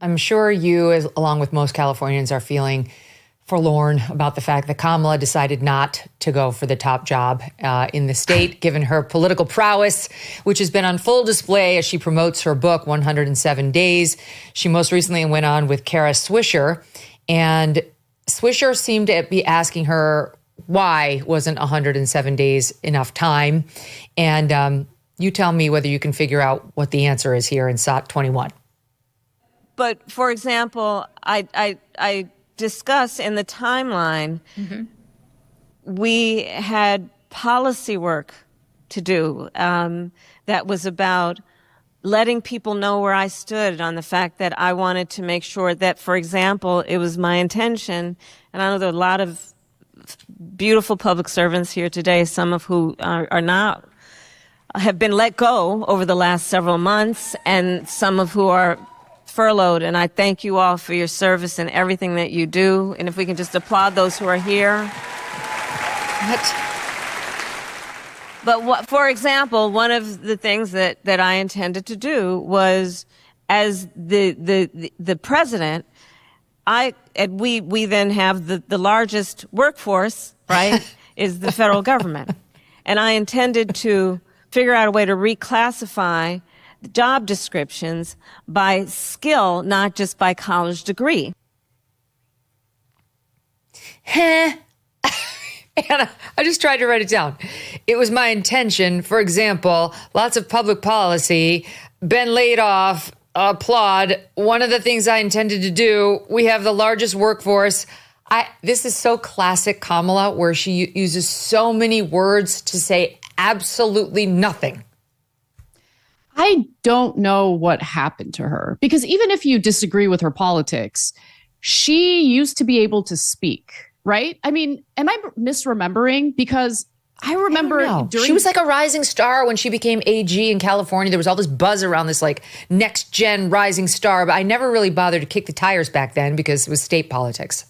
I'm sure you, along with most Californians, are feeling forlorn about the fact that Kamala decided not to go for the top job in the state, given her political prowess, which has been on full display as she promotes her book, 107 Days. She most recently went on with Kara Swisher, and Swisher seemed to be asking her why wasn't 107 days enough time. And you tell me whether you can figure out what the answer is here in SOT 21. But, for example, I discuss in the timeline, we had policy work to do that was about letting people know where I stood on the fact that I wanted to make sure that, for example, it was my intention, and I know there are a lot of beautiful public servants here today, some of who are not, have been let go over the last several months, and some of who are furloughed, and I thank you all for your service and everything that you do. And if we can just applaud those who are here. But for example, one of the things that I intended to do was, as the president, we then have the largest workforce, right, is the federal government. And I intended to figure out a way to reclassify job descriptions by skill, not just by college degree. Anna, I just tried to write it down. It was my intention, for example, lots of public policy, been laid off, applaud. One of the things I intended to do, we have the largest workforce. This is so classic Kamala, where she uses so many words to say absolutely nothing. I don't know what happened to her, because even if you disagree with her politics, she used to be able to speak, right? I mean, am I misremembering? Because I remember she was like a rising star when she became AG in California. There was all this buzz around this like next gen rising star, but I never really bothered to kick the tires back then because it was state politics.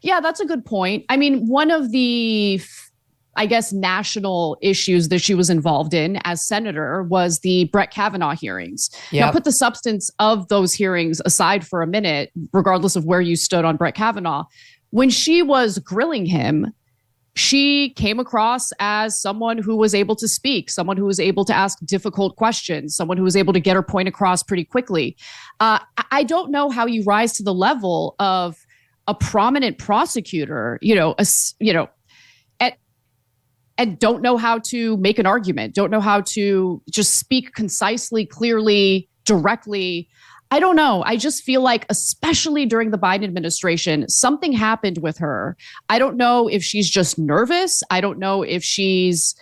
Yeah, that's a good point. I mean, one of the national issues that she was involved in as senator was the Brett Kavanaugh hearings. Yep. Now, put the substance of those hearings aside for a minute, regardless of where you stood on Brett Kavanaugh. When she was grilling him, she came across as someone who was able to speak, someone who was able to ask difficult questions, someone who was able to get her point across pretty quickly. I don't know how you rise to the level of a prominent prosecutor, and don't know how to make an argument, don't know how to just speak concisely, clearly, directly. I don't know. I just feel like, especially during the Biden administration, something happened with her. I don't know if she's just nervous. I don't know if she's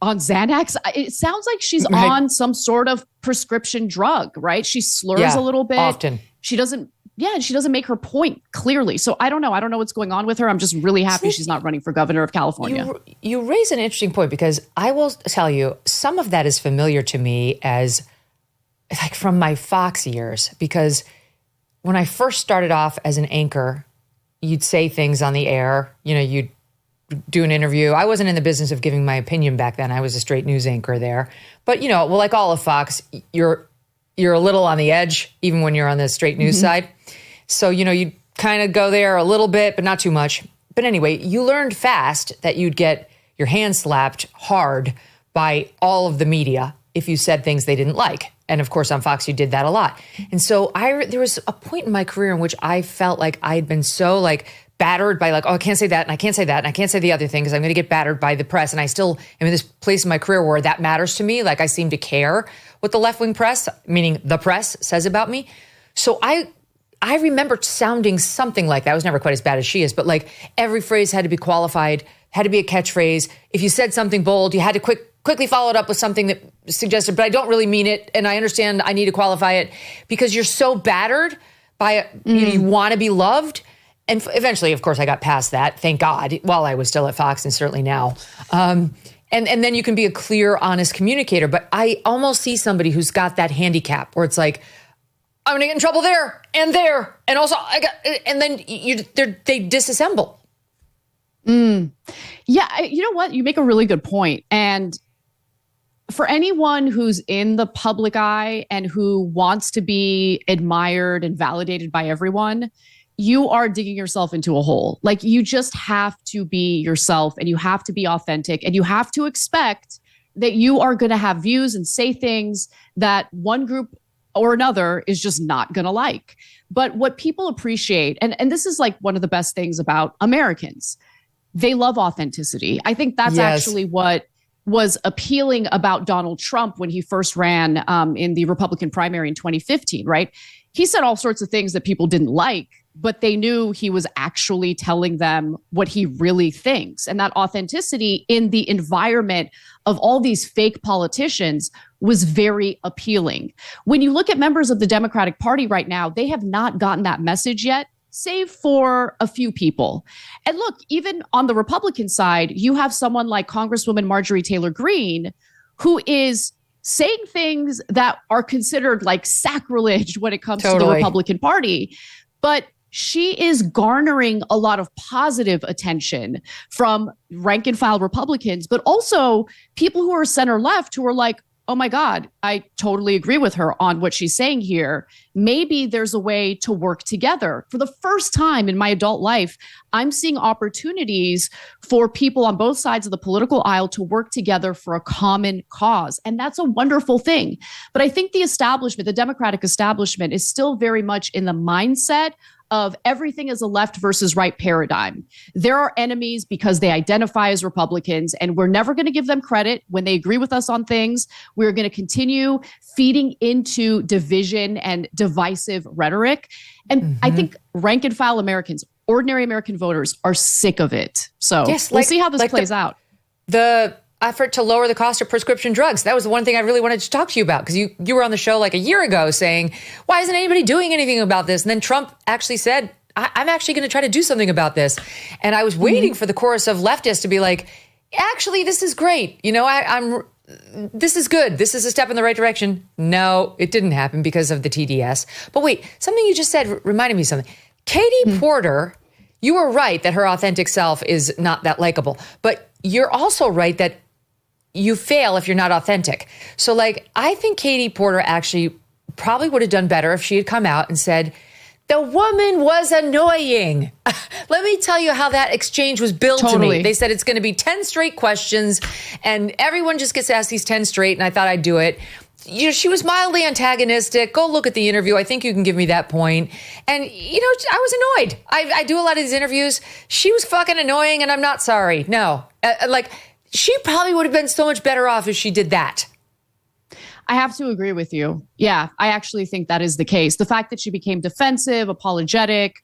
on Xanax. It sounds like she's on some sort of prescription drug, right? She slurs a little bit. Often. She doesn't make her point clearly. So I don't know. I don't know what's going on with her. I'm just really happy she's not running for governor of California. You raise an interesting point, because I will tell you, some of that is familiar to me as like from my Fox years, because when I first started off as an anchor, you'd say things on the air, you'd do an interview. I wasn't in the business of giving my opinion back then. I was a straight news anchor there. But, like all of Fox, you're a little on the edge, even when you're on the straight news side. So, you kind of go there a little bit, but not too much. But anyway, you learned fast that you'd get your hand slapped hard by all of the media if you said things they didn't like. And of course, on Fox, you did that a lot. And so there was a point in my career in which I felt like I had been so battered by I can't say that, and I can't say that, and I can't say the other thing because I'm going to get battered by the press. And I still am in this place in my career where that matters to me. Like, I seem to care what the left-wing press, meaning the press, says about me. So I remember sounding something like that. I was never quite as bad as she is, but every phrase had to be qualified, had to be a catchphrase. If you said something bold, you had to quickly follow it up with something that suggested, but I don't really mean it, and I understand I need to qualify it, because you're so battered by it. You want to be loved. And eventually, of course, I got past that, thank God, while I was still at Fox, and certainly now. And then you can be a clear, honest communicator. But I almost see somebody who's got that handicap where it's like, I'm going to get in trouble there, and also and then they disassemble. Yeah, you know what? You make a really good point. And for anyone who's in the public eye and who wants to be admired and validated by everyone, you are digging yourself into a hole. Like, you just have to be yourself, and you have to be authentic, and you have to expect that you are going to have views and say things that one group or another is just not going to like. But what people appreciate, and this is like one of the best things about Americans, they love authenticity. I think that's actually what was appealing about Donald Trump when he first ran in the Republican primary in 2015, right? He said all sorts of things that people didn't like, but they knew he was actually telling them what he really thinks. And that authenticity in the environment of all these fake politicians was very appealing. When you look at members of the Democratic Party right now, they have not gotten that message yet, save for a few people. And look, even on the Republican side, you have someone like Congresswoman Marjorie Taylor Greene, who is saying things that are considered like sacrilege when it comes to the Republican Party. But she is garnering a lot of positive attention from rank and file Republicans, but also people who are center left who are like, oh my God, I totally agree with her on what she's saying here. Maybe there's a way to work together. For the first time in my adult life, I'm seeing opportunities for people on both sides of the political aisle to work together for a common cause. And that's a wonderful thing. But I think the establishment, the Democratic establishment, is still very much in the mindset of everything is a left versus right paradigm. There are enemies because they identify as Republicans, and we're never going to give them credit when they agree with us on things. We're going to continue feeding into division and divisive rhetoric. And I think rank and file Americans, ordinary American voters, are sick of it. So we'll see how this plays out. The effort to lower the cost of prescription drugs. That was the one thing I really wanted to talk to you about, because you were on the show like a year ago saying, why isn't anybody doing anything about this? And then Trump actually said, I'm actually going to try to do something about this. And I was waiting for the chorus of leftists to be like, actually, this is great. You know, this is good. This is a step in the right direction. No, it didn't happen because of the TDS. But wait, something you just said reminded me of something. Katie Porter, you were right that her authentic self is not that likable, but you're also right that you fail if you're not authentic. So like, I think Katie Porter actually probably would have done better if she had come out and said, the woman was annoying. Let me tell you how that exchange was billed to me. They said it's going to be 10 straight questions and everyone just gets asked these 10 straight. And I thought I'd do it. You know, she was mildly antagonistic. Go look at the interview. I think you can give me that point. And, you know, I was annoyed. I do a lot of these interviews. She was fucking annoying and I'm not sorry. No, she probably would have been so much better off if she did that. I have to agree with you. Yeah, I actually think that is the case. The fact that she became defensive, apologetic.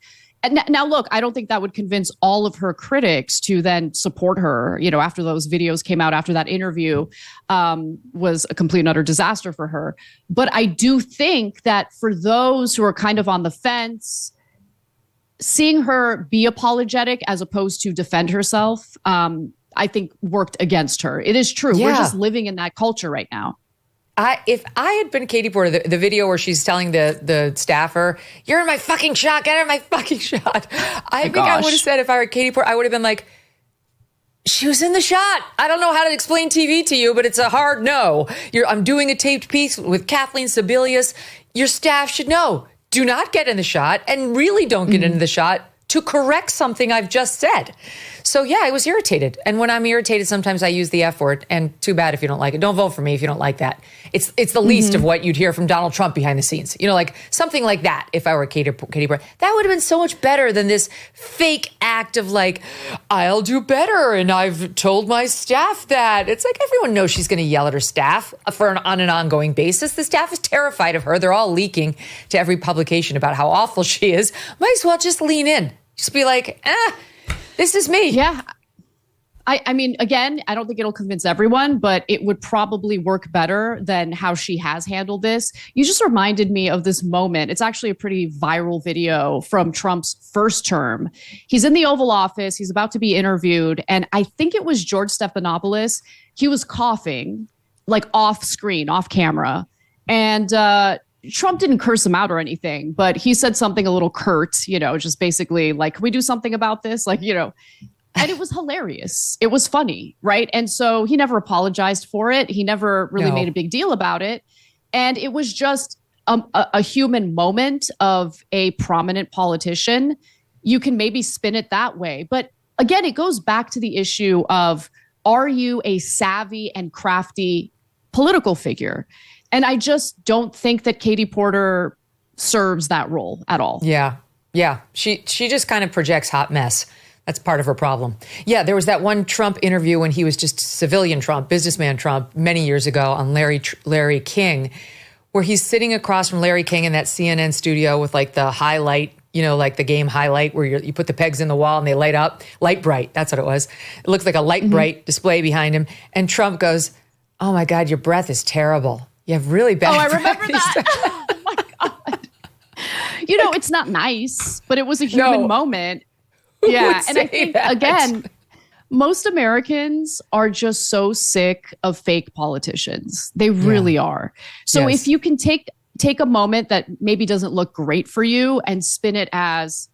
And now, look, I don't think that would convince all of her critics to then support her, you know, after those videos came out, after that interview was a complete and utter disaster for her. But I do think that for those who are kind of on the fence, seeing her be apologetic as opposed to defend herself, I think worked against her. It is true. Yeah. We're just living in that culture right now. If I had been Katie Porter, the video where she's telling the staffer, you're in my fucking shot, get in my fucking shot. I would have said, if I were Katie Porter, I would have been like, she was in the shot. I don't know how to explain TV to you, but it's a hard no. I'm doing a taped piece with Kathleen Sebelius. Your staff should know. Do not get in the shot, and really don't get into the shot to correct something I've just said. So yeah, I was irritated. And when I'm irritated, sometimes I use the F word, and too bad if you don't like it. Don't vote for me if you don't like that. It's the least of what you'd hear from Donald Trump behind the scenes. You know, like something like that. If I were Katie Porter, that would have been so much better than this fake act of like, I'll do better. And I've told my staff that. It's like, everyone knows she's going to yell at her staff on an ongoing basis. The staff is terrified of her. They're all leaking to every publication about how awful she is. Might as well just lean in. Just be like, this is me. Yeah. I mean, again, I don't think it'll convince everyone, but it would probably work better than how she has handled this. You just reminded me of this moment. It's actually a pretty viral video from Trump's first term. He's in the Oval Office. He's about to be interviewed. And I think it was George Stephanopoulos. He was coughing, like off screen, off camera. And Trump didn't curse him out or anything, but he said something a little curt, you know, just basically like, can we do something about this? Like, you know, And it was hilarious. It was funny, right? And so he never apologized for it. He never really made a big deal about it. And it was just a human moment of a prominent politician. You can maybe spin it that way. But again, it goes back to the issue of, are you a savvy and crafty political figure? And I just don't think that Katie Porter serves that role at all. Yeah. She just kind of projects hot mess. That's part of her problem. Yeah, there was that one Trump interview when he was just civilian Trump, businessman Trump, many years ago on Larry King, where he's sitting across from Larry King in that CNN studio with like the highlight, like the game highlight where you put the pegs in the wall and they light up. Light bright, that's what it was. It looks like a light bright display behind him. And Trump goes, "Oh my God, your breath is terrible. You have really bad breath." Oh, I remember that. Oh my God. It's not nice, but it was a human moment. Yeah. And I think, again, most Americans are just so sick of fake politicians. They really are. So if you can take a moment that maybe doesn't look great for you and spin it as,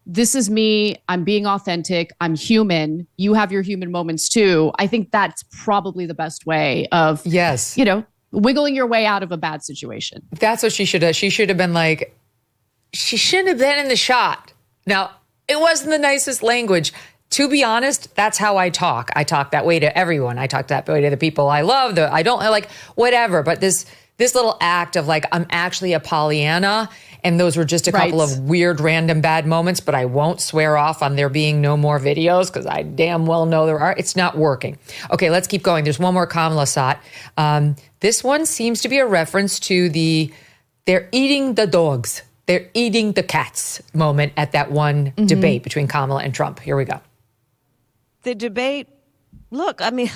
this is me, I'm being authentic, I'm human, you have your human moments too. I think that's probably the best way of, wiggling your way out of a bad situation. That's what she should have. She should have been like, she shouldn't have been in the shot. Now, it wasn't the nicest language. To be honest, that's how I talk. I talk that way to everyone. I talk that way to the people I love. I don't like whatever. But this little act of like, I'm actually a Pollyanna, and those were just a couple of weird, random, bad moments. But I won't swear off on there being no more videos because I damn well know there are. It's not working. Okay, let's keep going. There's one more Kamala Sat. This one seems to be a reference to they're eating the dogs. They're eating the cats moment at that one debate between Kamala and Trump. Here we go. The debate, look, I mean,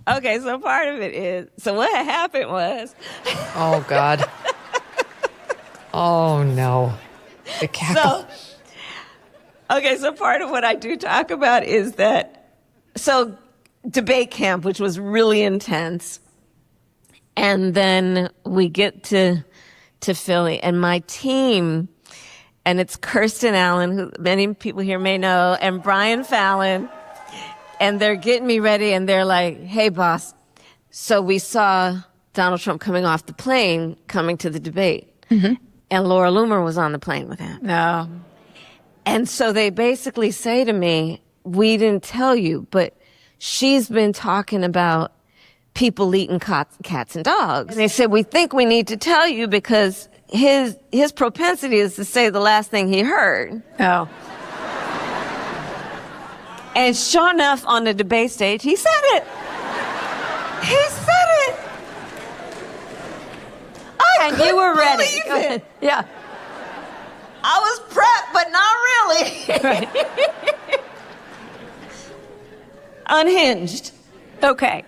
okay, so part of it is, so what happened was. Oh, God. Oh, no. The cackle. So part of what I do talk about is that, so debate camp, which was really intense. And then we get to Philly, and my team, and it's Kirsten Allen, who many people here may know, and Brian Fallon, and they're getting me ready, and they're like, "Hey, boss, so we saw Donald Trump coming off the plane, coming to the debate, and Laura Loomer was on the plane with him." No. And so they basically say to me, "We didn't tell you, but she's been talking about people eating cats and dogs." And they said, "We think we need to tell you because his propensity is to say the last thing he heard." Oh. And sure enough, on the debate stage, he said it. He said it. And you were ready. Go ahead. Yeah. I was prepped, but not really. Right. Unhinged. Okay.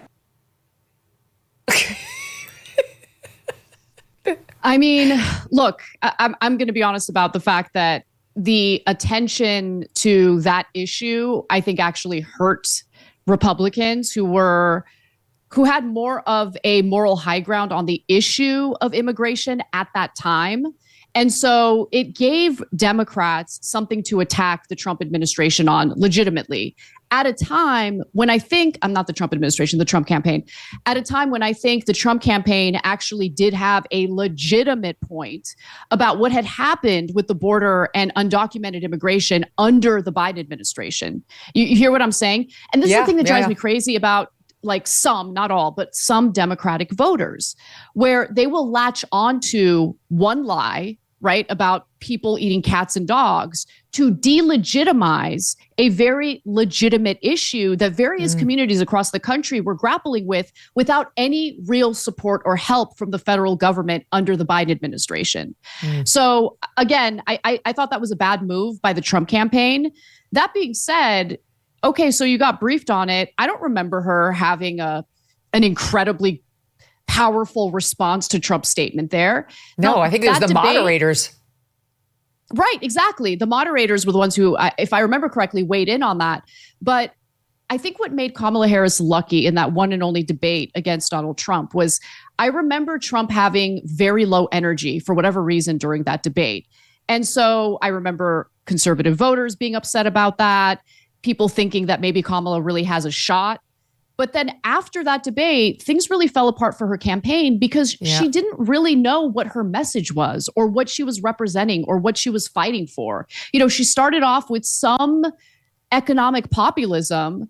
I mean, look, I'm going to be honest about the fact that the attention to that issue, I think, actually hurt Republicans who had more of a moral high ground on the issue of immigration at that time. And so it gave Democrats something to attack the Trump administration on legitimately at a time when I think, I'm not the Trump administration, the Trump campaign, at a time when I think the Trump campaign actually did have a legitimate point about what had happened with the border and undocumented immigration under the Biden administration. You hear what I'm saying? And this is the thing that drives me crazy about like some, not all, but some Democratic voters, where they will latch onto one lie, right, about people eating cats and dogs to delegitimize a very legitimate issue that various communities across the country were grappling with without any real support or help from the federal government under the Biden administration. So again, I thought that was a bad move by the Trump campaign. That being said, okay, so you got briefed on it. I don't remember her having an incredibly powerful response to Trump's statement there. No, I think it was the moderators. Right, exactly. The moderators were the ones who, if I remember correctly, weighed in on that. But I think what made Kamala Harris lucky in that one and only debate against Donald Trump was I remember Trump having very low energy for whatever reason during that debate. And so I remember conservative voters being upset about that. people thinking that maybe Kamala really has a shot. But then after that debate, things really fell apart for her campaign because she didn't really know what her message was or what she was representing or what she was fighting for. You know, she started off with some economic populism.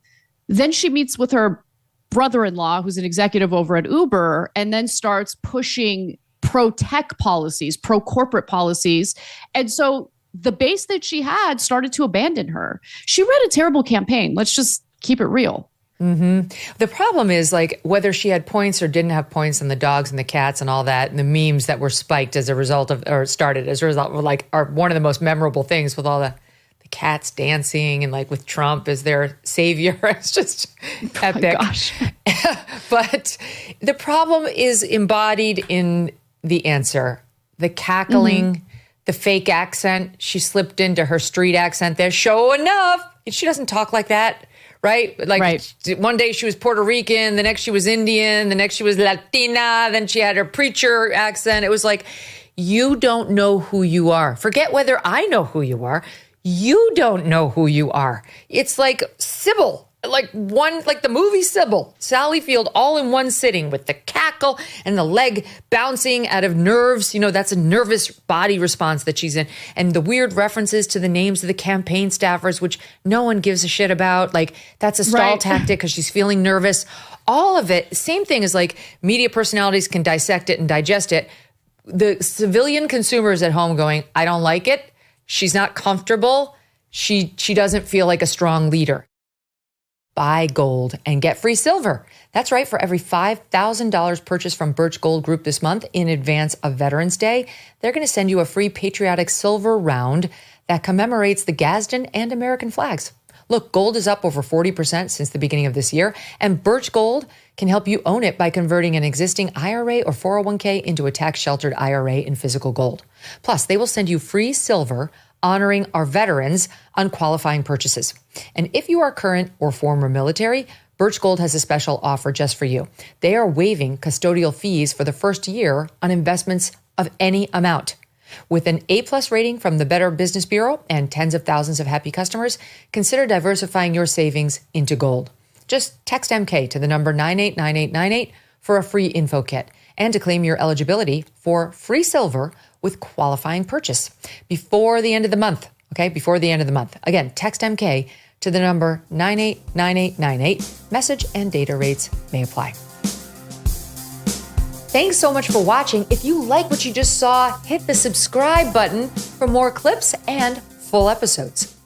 Then she meets with her brother-in-law, who's an executive over at Uber, and then starts pushing pro-tech policies, pro-corporate policies. And so the base that she had started to abandon her. She ran a terrible campaign. Let's just keep it real. Mm-hmm. The problem is like whether she had points or didn't have points, and the dogs and the cats and all that, and the memes that were spiked as a result of, or started as a result, were like are one of the most memorable things with all the cats dancing and like with Trump as their savior. It's just epic. Oh my gosh. But the problem is embodied in the answer, the cackling, the fake accent. She slipped into her street accent there. Show enough. She doesn't talk like that. Right? Like one day she was Puerto Rican, the next she was Indian, the next she was Latina, then she had her preacher accent. It was like, you don't know who you are. Forget whether I know who you are. You don't know who you are. It's like Sybil. Like the movie Sybil, Sally Field, all in one sitting with the cackle and the leg bouncing out of nerves. You know, that's a nervous body response that she's in. And the weird references to the names of the campaign staffers, which no one gives a shit about. Like that's a stall tactic because she's feeling nervous. All of it, same thing as like media personalities can dissect it and digest it. The civilian consumers at home going, I don't like it. She's not comfortable. She doesn't feel like a strong leader. Buy gold and get free silver. That's right. For every $5,000 purchased from Birch Gold Group this month in advance of Veterans Day, they're going to send you a free patriotic silver round that commemorates the Gadsden and American flags. Look, gold is up over 40% since the beginning of this year, and Birch Gold can help you own it by converting an existing IRA or 401k into a tax-sheltered IRA in physical gold. Plus, they will send you free silver honoring our veterans on qualifying purchases. And if you are current or former military, Birch Gold has a special offer just for you. They are waiving custodial fees for the first year on investments of any amount. With an A+ rating from the Better Business Bureau and tens of thousands of happy customers, consider diversifying your savings into gold. Just text MK to the number 989898 for a free info kit and to claim your eligibility for free silver with qualifying purchase before the end of the month. Okay, before the end of the month. Again, text MK to the number 989898. Message and data rates may apply. Thanks so much for watching. If you like what you just saw, hit the subscribe button for more clips and full episodes.